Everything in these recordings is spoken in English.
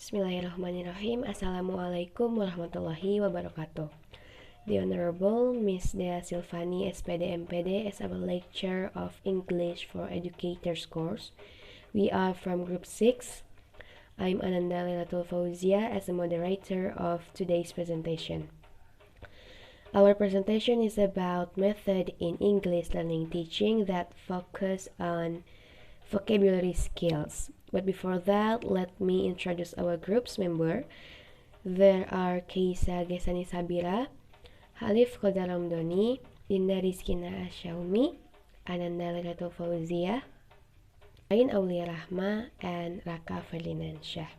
Bismillahirrahmanirrahim. Assalamualaikum warahmatullahi wabarakatuh. The Honorable Miss Dea Silvani, SPD MPD, is our lecturer of English for Educators course. We are from Group 6. I'm Ananda Lailatul Fauziah as the moderator of today's presentation. Our presentation is about method in English learning teaching that focus on vocabulary skills. But before that, let me introduce our group's member. There are Keysa, Ghesaniy, Shabira, Khalif, Qodar, Romdhoni, Dinda, Rizkina, Asshaumi, Ananda, Lailatul, Fauziah, Verain, Aulia, Rahma, and Rakha, Ferdinand, Syah.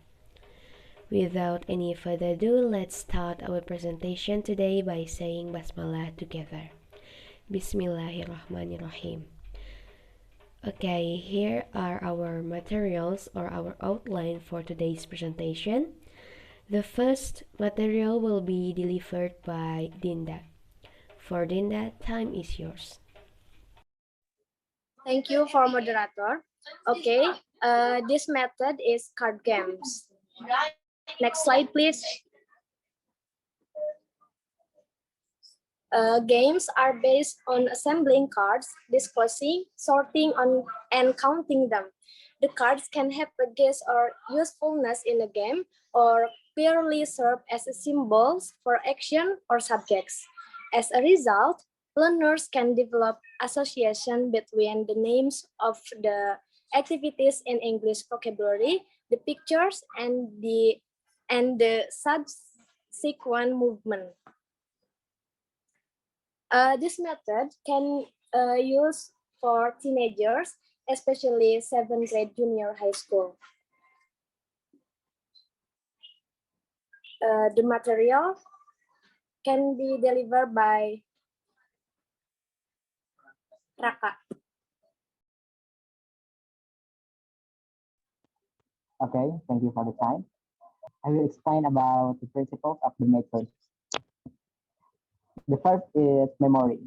Without any further ado, let's start our presentation today by saying Basmalah together. Bismillahirrahmanirrahim. Okay, here are our materials or our outline for today's presentation. The first material will be delivered by Dinda. For Dinda, time is yours. Thank you for moderator. Okay, this method is card games. Next slide, please. Games are based on assembling cards, discussing, sorting, and counting them. The cards can have a guess or usefulness in a game, or purely serve as symbols for action or subjects. As a result, learners can develop association between the names of the activities in English vocabulary, the pictures, and the subsequent movement. This method can use for teenagers, especially 7th grade junior high school. The material can be delivered by Rakha. Okay, thank you for the time. I will explain about the principles of the method. The first is memory.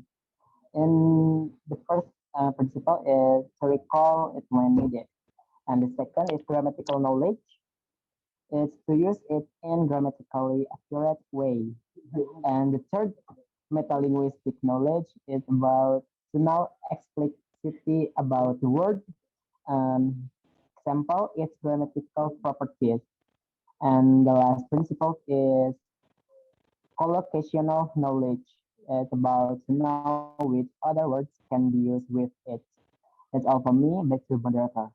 And the first principle is to recall it when needed. And the second is grammatical knowledge. It's to use it in grammatically accurate way. And the third metalinguistic knowledge is about to know explicitly about the word. Example, its grammatical properties. And the last principle is collocational knowledge. It's about to know which other words can be used with it. That's all for me. Back to moderator.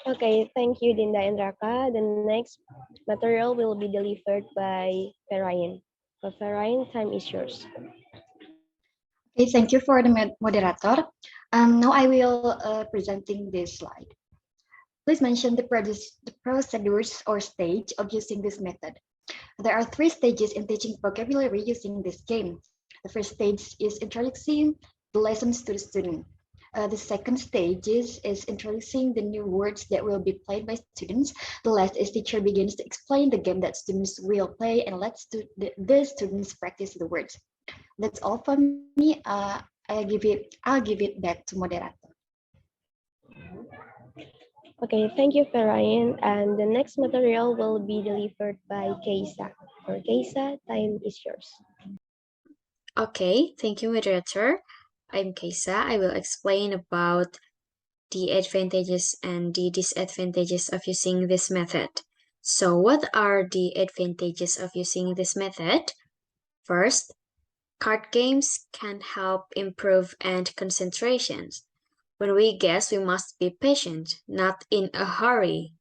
Okay, thank you, Dinda and Rakha. The next material will be delivered by Verain. For Verain, time is yours. Okay, thank you for the moderator. Now I will presenting this slide. Please mention the procedures or stage of using this method. There are 3 stages in teaching vocabulary using this game. The first stage is introducing the lessons to the student. The second stage is introducing the new words that will be played by students. The last is teacher begins to explain the game that students will play and lets the students practice the words. That's all for me. I'll give it back to moderator. Okay, thank you, Verain. And the next material will be delivered by Keysa. For Keysa, time is yours. Okay, thank you, moderator. I'm Keysa. I will explain about the advantages and the disadvantages of using this method. So what are the advantages of using this method? First, card games can help improve and concentrations. When we guess, we must be patient, not in a hurry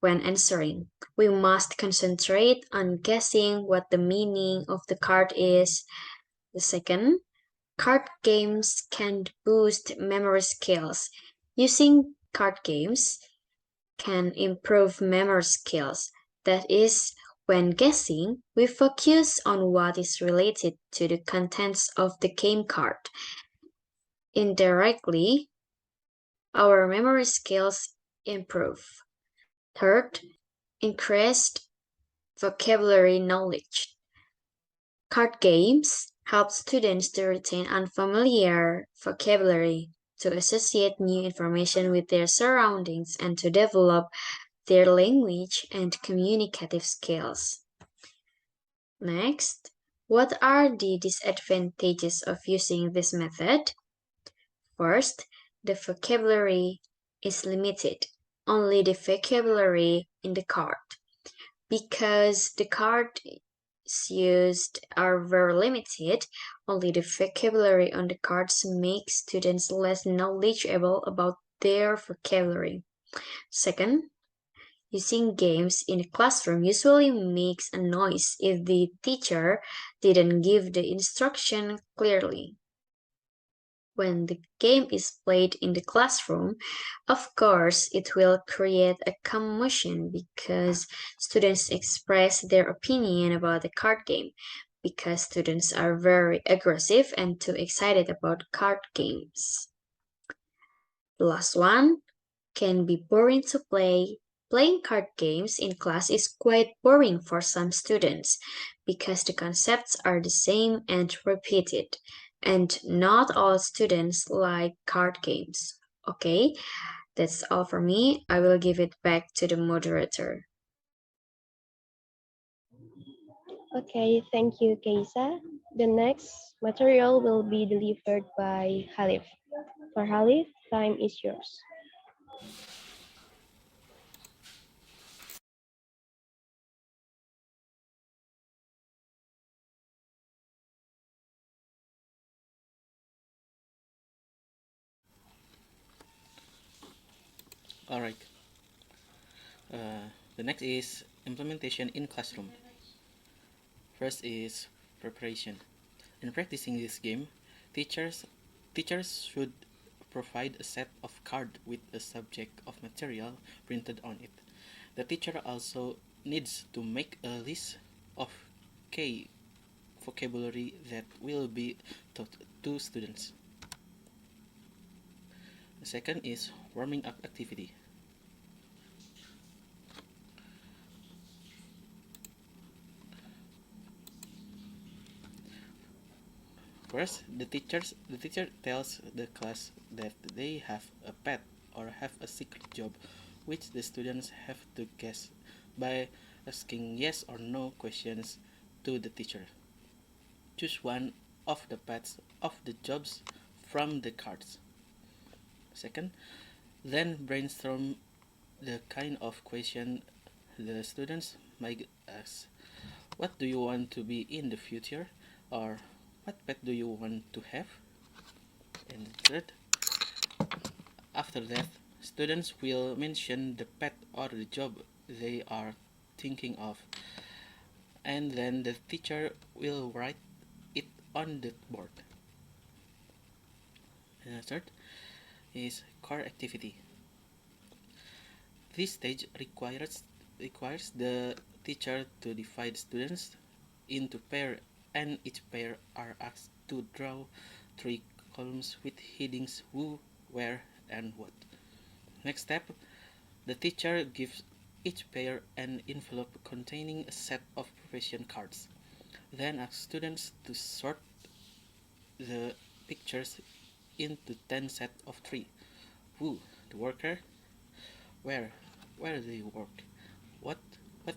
when answering. We must concentrate on guessing what the meaning of the card is. The second, card games can boost memory skills. Using card games can improve memory skills. That is, when guessing, we focus on what is related to the contents of the game card. Indirectly, our memory skills improve. Third, increased vocabulary knowledge. Card games help students to retain unfamiliar vocabulary. to associate new information with their surroundings, and to develop their language and communicative skills. Next, what are the disadvantages of using this method? First, the vocabulary is limited. Only the vocabulary in the card. Because the cards used are very limited, only the vocabulary on the cards makes students less knowledgeable about their vocabulary. Second, using games in the classroom usually makes a noise if the teacher didn't give the instruction clearly. When the game is played in the classroom, of course, it will create a commotion because students express their opinion about the card game, because students are very aggressive and too excited about card games. The last one can be boring to play. Playing card games in class is quite boring for some students because the concepts are the same and repeated, and not all students like card games. Okay, that's all for me. I will give it back to the moderator. Okay, thank you, Keysa. The next material will be delivered by Khalif. For Khalif, time is yours. All right. The next is implementation in classroom. First is preparation. In practicing this game, teachers should provide a set of cards with a subject of material printed on it. The teacher also needs to make a list of key vocabulary that will be taught to students. The second is warming up activity. First, the teacher tells the class that they have a pet or have a secret job, which the students have to guess by asking yes or no questions to the teacher. Choose one of the pets of the jobs from the cards. Second, then brainstorm the kind of question the students might ask. What do you want to be in the future? Or what pet do you want to have? And third, after that, students will mention the pet or the job they are thinking of, and then the teacher will write it on the board. And the third is core activity. This stage requires the teacher to divide students into pairs, and each pair are asked to draw 3 columns with headings who, where, and what. Next step, the teacher gives each pair an envelope containing a set of profession cards, then asks students to sort the pictures into 10 sets of 3. Who, the worker, where they work, what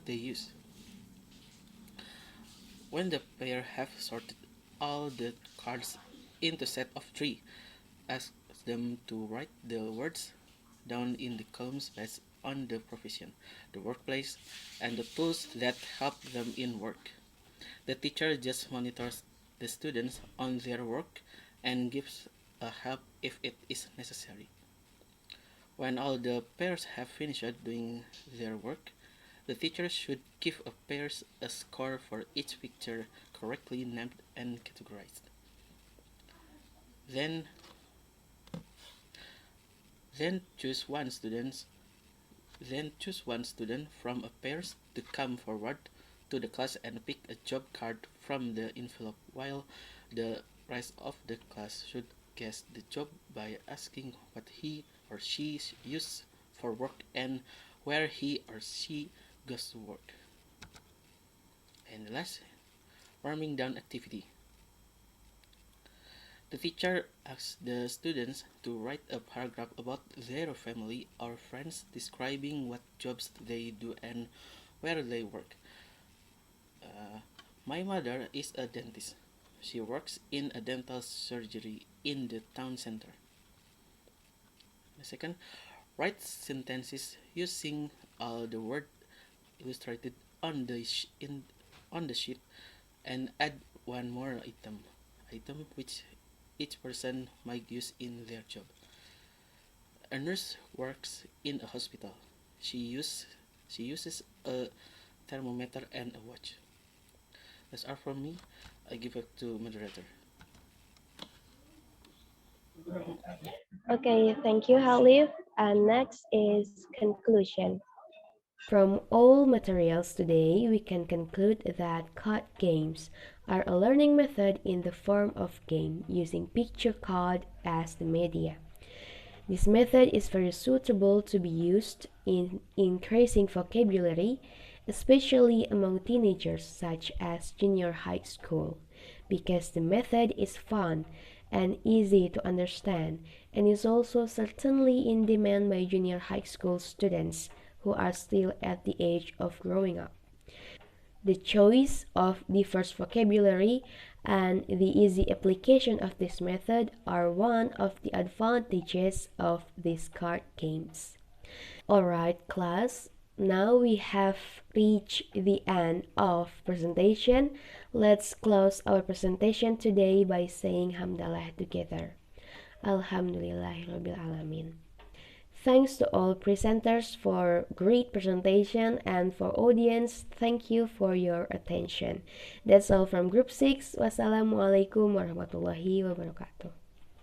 they use. When the pair have sorted all the cards into set of 3, ask them to write the words down in the columns based on the profession, the workplace, and the tools that help them in work. The teacher just monitors the students on their work and gives a help if it is necessary. When all the pairs have finished doing their work, the teacher should give a pairs a score for each picture correctly named and categorized. Then choose one student from a pairs to come forward to the class and pick a job card from the envelope, while the rest of the class should guess the job by asking what he or she uses for work and where he or she goes to work. And last, warming down activity. The teacher asks the students to write a paragraph about their family or friends describing what jobs they do and where they work. My mother is a dentist. She works in a dental surgery in the town center. The second, write sentences using all the words illustrated on the sheet and add one more item which each person might use in their job. A nurse works in a hospital. She uses a thermometer and a watch. That's all from me. I give it to moderator. Okay, thank you, Khalif. And next is conclusion. From all materials today, we can conclude that card games are a learning method in the form of game using picture card as the media. This method is very suitable to be used in increasing vocabulary, especially among teenagers such as junior high school, because the method is fun and easy to understand and is also certainly in demand by junior high school students who are still at the age of growing up. The choice of diverse vocabulary and the easy application of this method are one of the advantages of these card games. Alright, class, now we have reached the end of presentation. Let's close our presentation today by saying Hamdalah together. Alhamdulillahirabbil alamin. Thanks to all presenters for great presentation, and for audience, thank you for your attention. That's all from Group 6. Wassalamualaikum warahmatullahi wabarakatuh.